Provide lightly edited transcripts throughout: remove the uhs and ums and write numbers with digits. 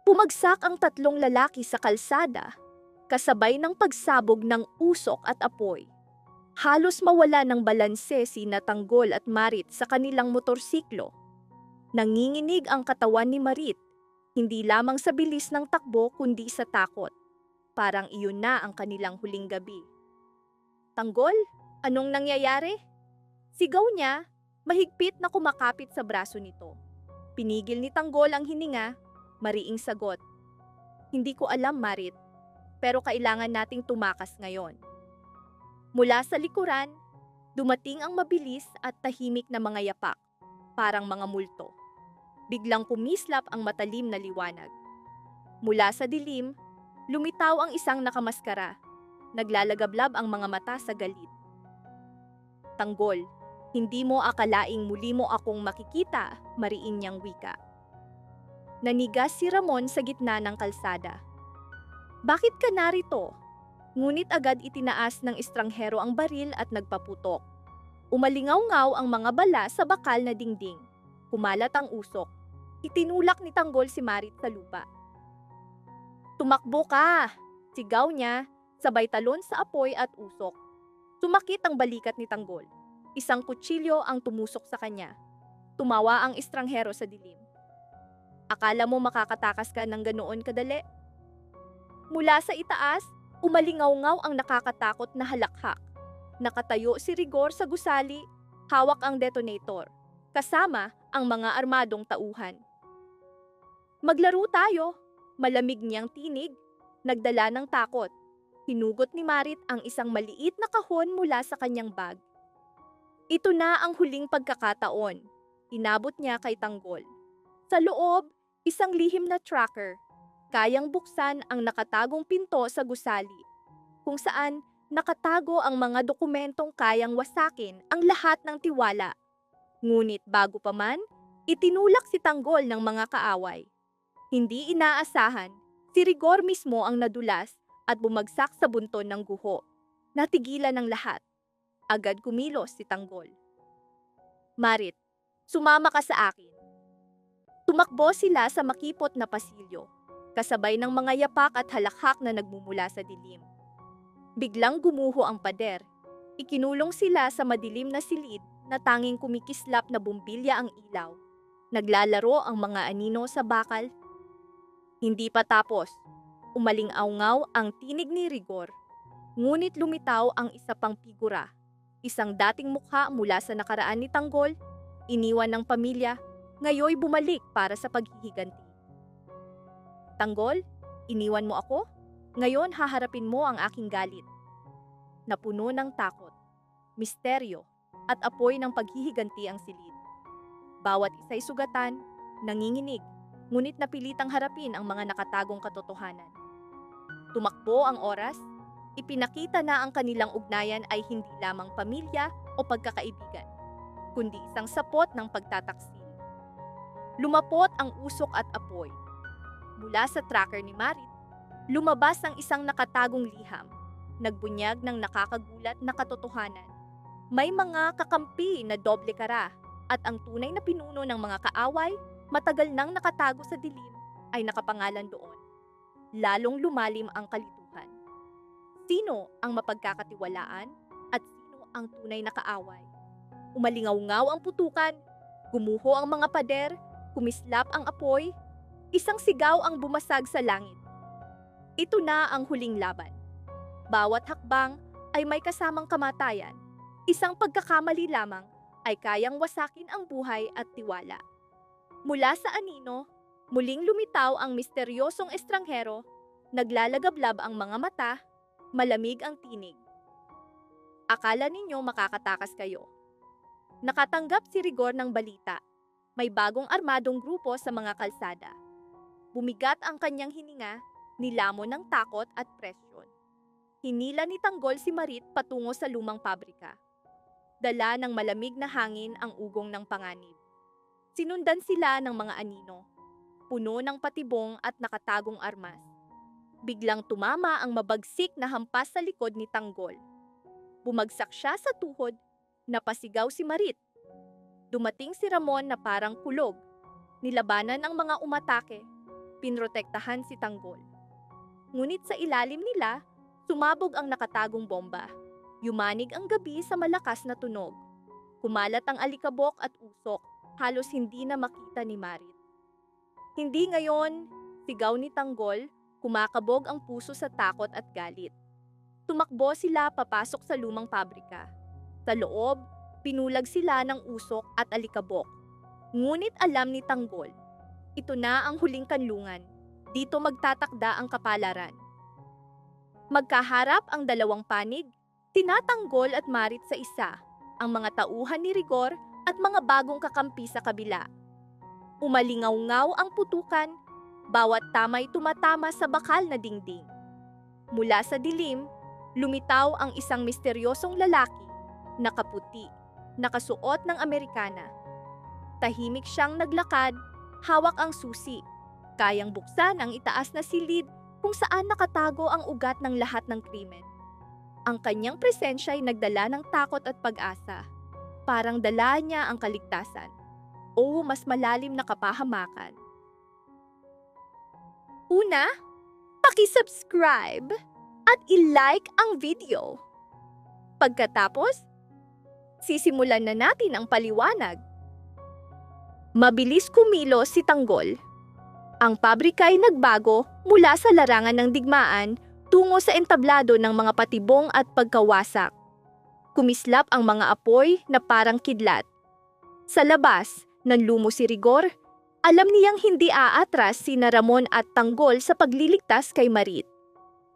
Pumagsak ang tatlong lalaki sa kalsada, kasabay ng pagsabog ng usok at apoy. Halos mawala ng balanse sina Tanggol at Marit sa kanilang motorsiklo. Nanginginig ang katawan ni Marit, hindi lamang sa bilis ng takbo kundi sa takot. Parang iyon na ang kanilang huling gabi. "Tanggol, anong nangyayari?" Sigaw niya, mahigpit na kumakapit sa braso nito. Pinigil ni Tanggol ang hininga, mariing sagot. "Hindi ko alam, Marit, pero kailangan nating tumakas ngayon." Mula sa likuran, dumating ang mabilis at tahimik na mga yapak, parang mga multo. Biglang kumislap ang matalim na liwanag. Mula sa dilim, lumitaw ang isang nakamaskara. Naglalagablab ang mga mata sa galit. "Tanggol, hindi mo akalaing muli mo akong makikita," mariin niyang wika. Nanigas si Ramon sa gitna ng kalsada. "Bakit ka narito?" Ngunit agad itinaas ng estranghero ang baril at nagpaputok. Umalingaw-ngaw ang mga bala sa bakal na dingding. Kumalat ang usok. Itinulak ni Tanggol si Marit sa lupa. "Tumakbo ka!" Sigaw niya, sabay talon sa apoy at usok. Sumakit ang balikat ni Tanggol. Isang kutsilyo ang tumusok sa kanya. Tumawa ang estranghero sa dilim. "Akala mo makakatakas ka ng ganoon kadali?" Mula sa itaas, umalingaw-ngaw ang nakakatakot na halakhak. Nakatayo si Rigor sa gusali, hawak ang detonator, kasama ang mga armadong tauhan. "Maglaro tayo," malamig niyang tinig, nagdala ng takot. Hinugot ni Marit ang isang maliit na kahon mula sa kanyang bag. Ito na ang huling pagkakataon. Inabot niya kay Tanggol. Sa loob, isang lihim na tracker. Kayang buksan ang nakatagong pinto sa gusali, kung saan nakatago ang mga dokumentong kayang wasakin ang lahat ng tiwala. Ngunit bago pa man, itinulak si Tanggol ng mga kaaway. Hindi inaasahan, si Rigor mismo ang nadulas at bumagsak sa bunton ng guho. Natigilan ng lahat. Agad kumilos si Tanggol. "Marit, sumama ka sa akin." Tumakbo sila sa makipot na pasilyo, kasabay ng mga yapak at halakhak na nagmumula sa dilim. Biglang gumuho ang pader. Ikinulong sila sa madilim na silid na tanging kumikislap na bumbilya ang ilaw. Naglalaro ang mga anino sa bakal. Hindi pa tapos. Umaling-awngaw ang tinig ni Rigor. Ngunit lumitaw ang isa pang figura. Isang dating mukha mula sa nakaraan ni Tanggol, iniwan ng pamilya, ngayoy bumalik para sa paghihiganti. "Tanggol, iniwan mo ako? Ngayon haharapin mo ang aking galit." Napuno ng takot, misteryo, at apoy ng paghihiganti ang silid. Bawat isa'y sugatan, nanginginig, ngunit napilitang harapin ang mga nakatagong katotohanan. Tumakbo ang oras, ipinakita na ang kanilang ugnayan ay hindi lamang pamilya o pagkakaibigan, kundi isang sapot ng pagtataksil. Lumapot ang usok at apoy. Mula sa tracker ni Marit, lumabas ang isang nakatagong liham, nagbunyag ng nakakagulat na katotohanan. May mga kakampi na doble kara, at ang tunay na pinuno ng mga kaaway, matagal nang nakatago sa dilim, ay nakapangalan doon. Lalong lumalim ang kalituhan. Sino ang mapagkakatiwalaan at sino ang tunay na kaaway? Umalingaw-ngaw ang putukan, gumuho ang mga pader, kumislap ang apoy, isang sigaw ang bumasag sa langit. Ito na ang huling laban. Bawat hakbang ay may kasamang kamatayan. Isang pagkakamali lamang ay kayang wasakin ang buhay at tiwala. Mula sa anino, muling lumitaw ang misteryosong estranghero, naglalagablab ang mga mata, malamig ang tinig. "Akala ninyo makakatakas kayo." Nakatanggap si Rigor ng balita. May bagong armadong grupo sa mga kalsada. Bumigat ang kanyang hininga, nilamon ng takot at presyon. Hinila ni Tanggol si Marit patungo sa lumang pabrika. Dala ng malamig na hangin ang ugong ng panganib. Sinundan sila ng mga anino, puno ng patibong at nakatagong armas. Biglang tumama ang mabagsik na hampas sa likod ni Tanggol. Bumagsak siya sa tuhod, napasigaw si Marit. Dumating si Ramon na parang kulog. Nilabanan ang mga umatake. pinrotektahan si Tanggol. Ngunit sa ilalim nila, sumabog ang nakatagong bomba. Yumanig ang gabi sa malakas na tunog. Kumalat ang alikabok at usok, halos hindi na makita ni Marit. Hindi ngayon, sigaw ni Tanggol, kumakabog ang puso sa takot at galit. Tumakbo sila papasok sa lumang pabrika. Sa loob, pinulag sila ng usok at alikabok. Ngunit alam ni Tanggol, ito na ang huling kanlungan. Dito magtatakda ang kapalaran. Magkaharap ang dalawang panig, sina Tanggol at Marit sa isa, ang mga tauhan ni Rigor at mga bagong kakampi sa kabila. Umalingaw-ngaw ang putukan, bawat tamay tumatama sa bakal na dingding. Mula sa dilim, lumitaw ang isang misteryosong lalaki, nakaputi, nakasuot ng Amerikana. Tahimik siyang naglakad, hawak ang susi. Kayang buksan ang itaas na silid kung saan nakatago ang ugat ng lahat ng krimen. Ang kanyang presensya ay nagdala ng takot at pag-asa. Parang dala niya ang kaligtasan o mas malalim na kapahamakan. Una, paki-subscribe at i-like ang video. Pagkatapos, sisimulan na natin ang paliwanag. Mabilis kumilos si Tanggol. Ang pabrika ay nagbago mula sa larangan ng digmaan tungo sa entablado ng mga patibong at pagkawasak. Kumislap ang mga apoy na parang kidlat. Sa labas, nanlumo si Rigor. Alam niyang hindi aatras sina Ramon at Tanggol sa pagliligtas kay Marit.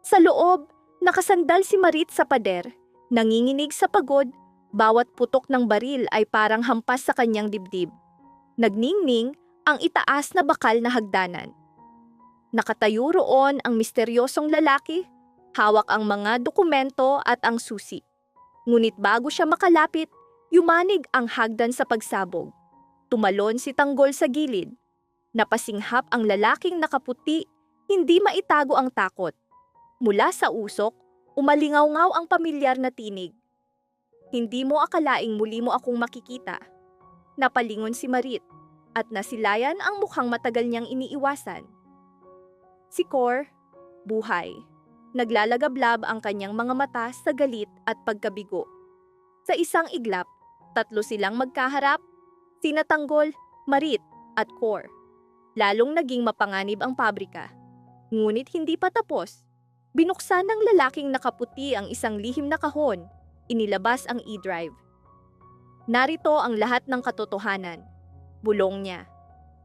Sa loob, nakasandal si Marit sa pader. Nanginginig sa pagod, bawat putok ng baril ay parang hampas sa kanyang dibdib. Nagningning ang itaas na bakal na hagdanan. Nakatayo roon ang misteryosong lalaki, hawak ang mga dokumento at ang susi. Ngunit bago siya makalapit, yumanig ang hagdan sa pagsabog. Tumalon si Tanggol sa gilid. Napasinghap ang lalaking nakaputi, hindi maitago ang takot. Mula sa usok, umalingaw-ngaw ang pamilyar na tinig. Hindi mo akalaing muli mo akong makikita. Napalingon si Marit at nasilayan ang mukhang matagal niyang iniiwasan. Si Cor, buhay. Naglalagablab ang kanyang mga mata sa galit at pagkabigo. Sa isang iglap, tatlo silang magkaharap, sina Tanggol, Marit at Cor. Lalong naging mapanganib ang pabrika. Ngunit hindi pa tapos. Binuksan ng lalaking nakaputi ang isang lihim na kahon. Inilabas ang e-drive. Narito ang lahat ng katotohanan. Bulong niya.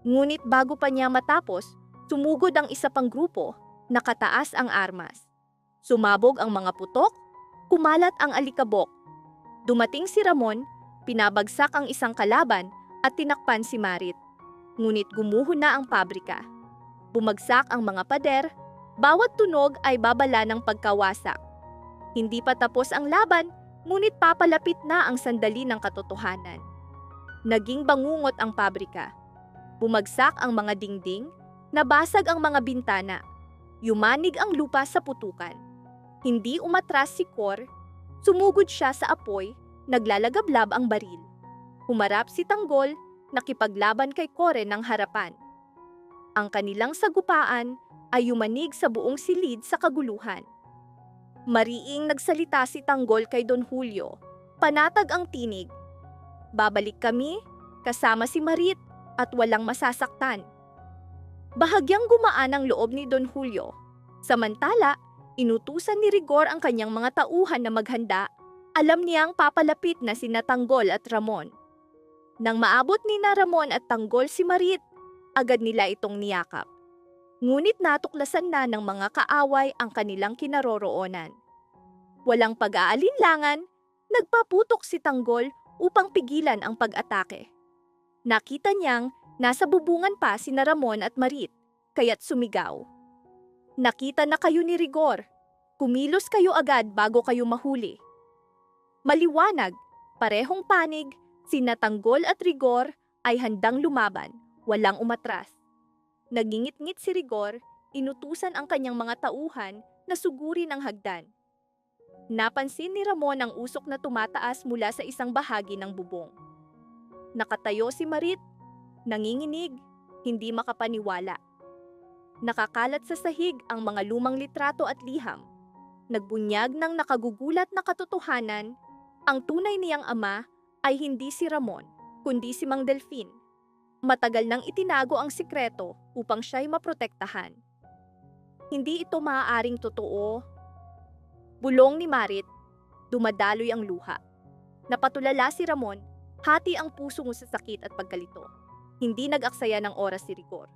Ngunit bago pa niya matapos, sumugod ang isa pang grupo, nakataas ang armas. Sumabog ang mga putok, kumalat ang alikabok. Dumating si Ramon, pinabagsak ang isang kalaban at tinakpan si Marit. Ngunit gumuho na ang pabrika. Bumagsak ang mga pader, bawat tunog ay babala ng pagkawasak. Hindi pa tapos ang laban, ngunit papalapit na ang sandali ng katotohanan. Naging bangungot ang pabrika. Bumagsak ang mga dingding, nabasag ang mga bintana, yumanig ang lupa sa putukan. Hindi umatras si Cor, sumugod siya sa apoy, naglalagablab ang baril. Humarap si Tanggol, nakipaglaban kay Core ng harapan. Ang kanilang sagupaan ay yumanig sa buong silid sa kaguluhan. Mariing nagsalita si Tanggol kay Don Julio, panatag ang tinig. Babalik kami, kasama si Marit, at walang masasaktan. Bahagyang gumaan ang loob ni Don Julio. Samantala, inutusan ni Rigor ang kanyang mga tauhan na maghanda. Alam niyang papalapit na sina Tanggol at Ramon. Nang maabot ni na Ramon at Tanggol si Marit, agad nila itong niyakap. Ngunit natuklasan na ng mga kaaway ang kanilang kinaroroonan. Walang pag-aalinlangan, nagpaputok si Tanggol upang pigilan ang pag-atake. Nakita niyang nasa bubungan pa sina Ramon at Marit, kaya't sumigaw. Nakita na kayo ni Rigor. Kumilos kayo agad bago kayo mahuli. Maliwanag, parehong panig, sina Tanggol at Rigor ay handang lumaban, walang umatras. Nagingit-ngit si Rigor, inutusan ang kanyang mga tauhan na sugurin ang hagdan. Napansin ni Ramon ang usok na tumataas mula sa isang bahagi ng bubong. Nakatayo si Marit, nanginginig, hindi makapaniwala. Nakakalat sa sahig ang mga lumang litrato at liham. Nagbunyag ng nakagugulat na katotohanan, ang tunay niyang ama ay hindi si Ramon, kundi si Mang Delfin. Matagal nang itinago ang sikreto upang siya'y maprotektahan. Hindi ito maaaring totoo. Bulong ni Marit, dumadaloy ang luha. Napatulala si Ramon, hati ang puso mo sa sakit at pagkalito. Hindi nag-aksaya ng oras si Rigor.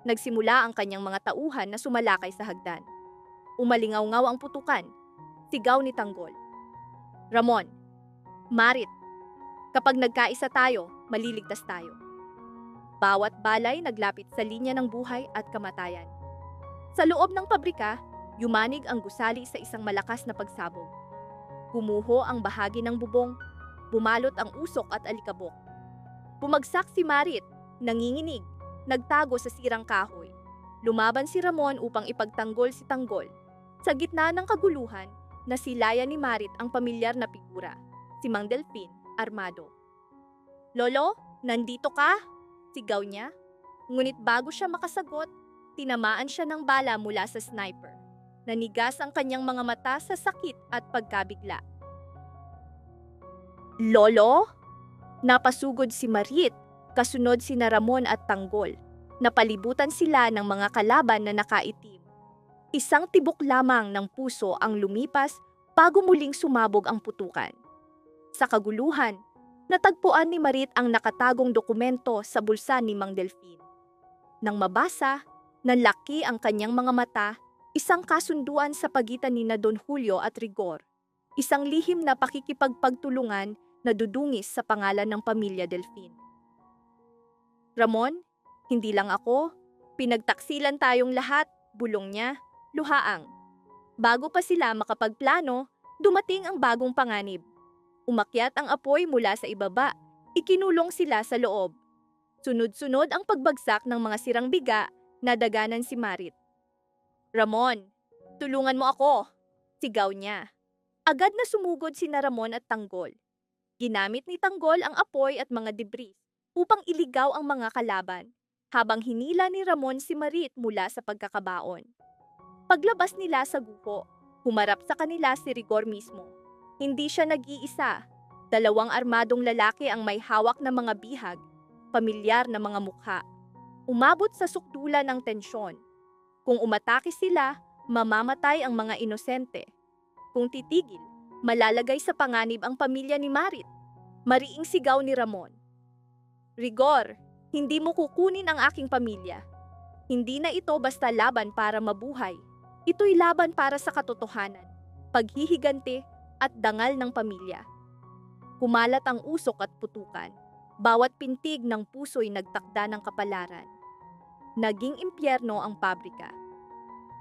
Nagsimula ang kanyang mga tauhan na sumalakay sa hagdan. Umalingaw-ngaw ang putukan. Sigaw ni Tanggol. Ramon, Marit, kapag nagkaisa tayo, maliligtas tayo. Bawat balay naglapit sa linya ng buhay at kamatayan. Sa loob ng pabrika, yumanig ang gusali sa isang malakas na pagsabog. Gumuho ang bahagi ng bubong, bumalot ang usok at alikabok. Bumagsak si Marit, nanginginig, nagtago sa sirang kahoy. Lumaban si Ramon upang ipagtanggol si Tanggol. Sa gitna ng kaguluhan, nasilayan ni Marit ang pamilyar na figura, si Mang Delfin, armado. Lolo, nandito ka? Sigaw niya. Ngunit bago siya makasagot, tinamaan siya ng bala mula sa sniper. Nanigas ang kanyang mga mata sa sakit at pagkabigla. Lolo? Napasugod si Marit, kasunod sina Ramon at Tanggol. Napalibutan sila ng mga kalaban na nakaitim. Isang tibok lamang ng puso ang lumipas bago muling sumabog ang putukan. Sa kaguluhan, natagpuan ni Marit ang nakatagong dokumento sa bulsa ni Mang Delfin. Nang mabasa, nanlaki ang kanyang mga mata, isang kasunduan sa pagitan ni Don Julio at Rigor. Isang lihim na pakikipagpagtulungan na dudungis sa pangalan ng pamilya Delfin. Ramon, hindi lang ako, pinagtaksilan tayong lahat, bulong niya, luhaang. Bago pa sila makapagplano, dumating ang bagong panganib. Umakyat ang apoy mula sa ibaba, ikinulong sila sa loob. Sunod-sunod ang pagbagsak ng mga sirang biga, nadaganan si Marit. Ramon, tulungan mo ako, sigaw niya. Agad na sumugod sina Ramon at Tanggol. Ginamit ni Tanggol ang apoy at mga debris upang iligaw ang mga kalaban, habang hinila ni Ramon si Marit mula sa pagkakabaon. Paglabas nila sa guho, humarap sa kanila si Rigor mismo. Hindi siya nag-iisa. 2 armadong lalaki ang may hawak na mga bihag, pamilyar na mga mukha. Umabot sa sukdulan ng tensyon. Kung umatake sila, mamamatay ang mga inosente. Kung titigil, malalagay sa panganib ang pamilya ni Marit. Mariing sigaw ni Ramon. Rigor, hindi mo kukunin ang aking pamilya. Hindi na ito basta laban para mabuhay. Ito'y laban para sa katotohanan, paghihiganti at dangal ng pamilya. Kumalat ang usok at putukan. Bawat pintig ng puso'y nagtakda ng kapalaran. Naging impyerno ang pabrika.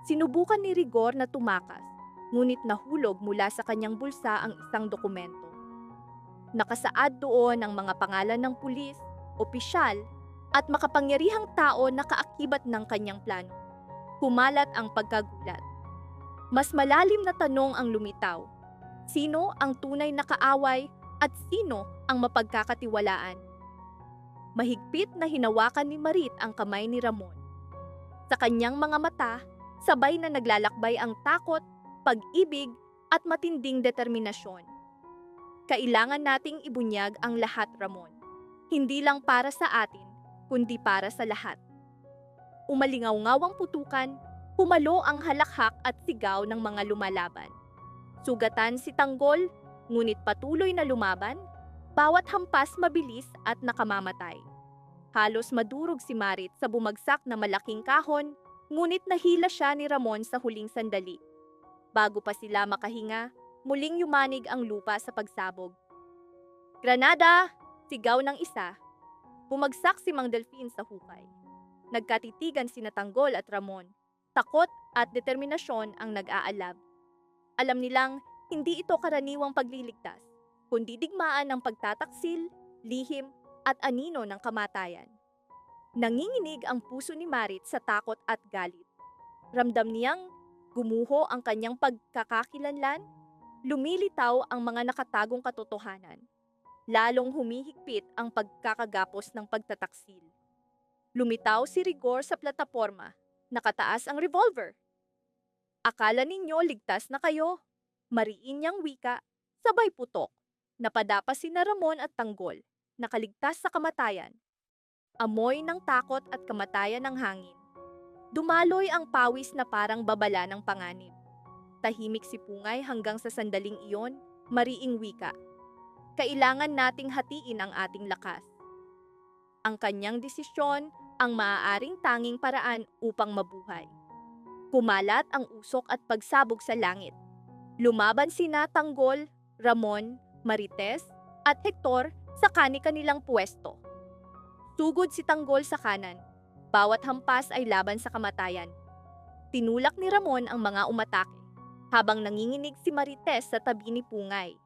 Sinubukan ni Rigor na tumakas, ngunit nahulog mula sa kanyang bulsa ang isang dokumento. Nakasaad doon ang mga pangalan ng pulis, opisyal, at makapangyarihang tao na kaakibat ng kanyang plano. Kumalat ang pagkagulat. Mas malalim na tanong ang lumitaw. Sino ang tunay na kaaway at sino ang mapagkakatiwalaan? Mahigpit na hinawakan ni Marit ang kamay ni Ramon. Sa kanyang mga mata, sabay na naglalakbay ang takot, pag-ibig at matinding determinasyon. Kailangan nating ibunyag ang lahat, Ramon. Hindi lang para sa atin, kundi para sa lahat. Umalingaw-ngaw ang putukan, humalo ang halakhak at sigaw ng mga lumalaban. Sugatan si Tanggol, ngunit patuloy na lumaban, bawat hampas mabilis at nakamamatay. Halos madurog si Marit sa bumagsak na malaking kahon, ngunit nahila siya ni Ramon sa huling sandali. Bago pa sila makahinga, muling yumanig ang lupa sa pagsabog. Granada! Sigaw ng isa. Bumagsak si Mang Delfin sa hukay. Nagkatitigan sina Tanggol at Ramon. Takot at determinasyon ang nag-aalab. Alam nilang hindi ito karaniwang pagliligtas, kundi digmaan ng pagtataksil, lihim at anino ng kamatayan. Nanginginig ang puso ni Marit sa takot at galit. Ramdam niyang gumuho ang kanyang pagkakakilanlan, lumilitaw ang mga nakatagong katotohanan. Lalong humihigpit ang pagkakagapos ng pagtataksil. Lumitaw si Rigor sa plataporma, Nakataas ang revolver. Akala ninyo ligtas na kayo? Mariin niyang wika, sabay putok. Napadapa sina Ramon at Tanggol, nakaligtas sa kamatayan. Amoy ng takot at kamatayan ng hangin. Dumaloy ang pawis na parang babala ng panganib. Tahimik si Pungay hanggang sa sandaling iyon, mariing wika. Kailangan nating hatiin ang ating lakas. Ang kanyang desisyon ang maaaring tanging paraan upang mabuhay. Kumalat ang usok at pagsabog sa langit. Lumaban sina Tanggol, Ramon, Marites, at Hector sa kani-kanilang pwesto. Sugod si Tanggol sa kanan. Bawat hampas ay laban sa kamatayan. Tinulak ni Ramon ang mga umatake, habang nanginginig si Marites sa tabi ni Pungay.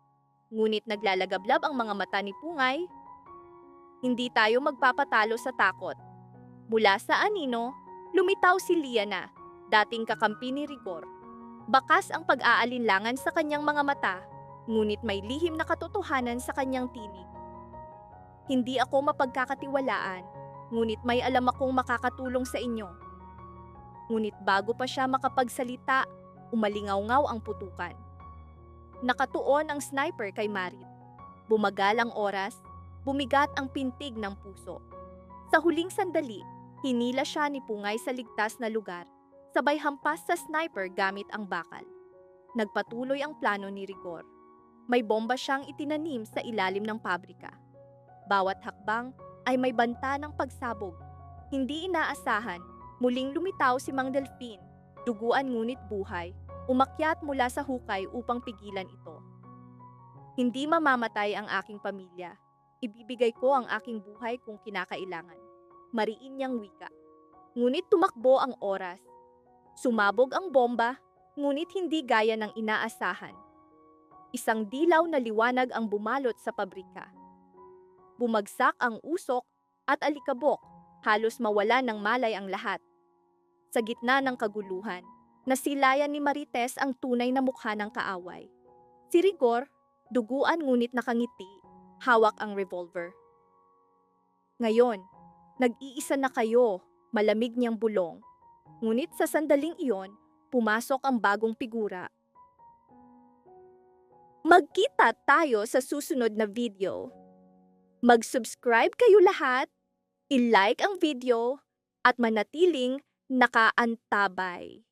Ngunit naglalagablab ang mga mata ni Pungay. Hindi tayo magpapatalo sa takot. Mula sa anino, lumitaw si Liana, dating kakampi ni Rigor. Bakas ang pag-aalinlangan sa kanyang mga mata, ngunit may lihim na katotohanan sa kanyang tinig. Hindi ako mapagkakatiwalaan, ngunit may alam akong makakatulong sa inyo. Ngunit bago pa siya makapagsalita, umalingaw-ngaw ang putukan. Nakatuon ang sniper kay Marit. Bumagal ang oras, bumigat ang pintig ng puso. Sa huling sandali, hinila siya ni Pungay sa ligtas na lugar, sabay hampas sa sniper gamit ang bakal. Nagpatuloy ang plano ni Rigor. May bomba siyang itinanim sa ilalim ng pabrika. Bawat hakbang ay may banta ng pagsabog. Hindi inaasahan, muling lumitaw si Mang Delfin, duguan ngunit buhay, umakyat mula sa hukay upang pigilan ito. Hindi mamamatay ang aking pamilya. Ibibigay ko ang aking buhay kung kinakailangan. Mariin niyang wika. Ngunit tumakbo ang oras. Sumabog ang bomba, ngunit hindi gaya ng inaasahan. Isang dilaw na liwanag ang bumalot sa pabrika. Bumagsak ang usok at alikabok, halos mawala ng malay ang lahat. Sa gitna ng kaguluhan, nasilayan ni Marites ang tunay na mukha ng kaaway. Si Rigor, duguan ngunit nakangiti, hawak ang revolver. Ngayon, nag-iisa na kayo, malamig niyang bulong. Ngunit sa sandaling iyon, pumasok ang bagong figura. Magkita tayo sa susunod na video. Mag-subscribe kayo lahat, i-like ang video, at manatiling nakaantabay.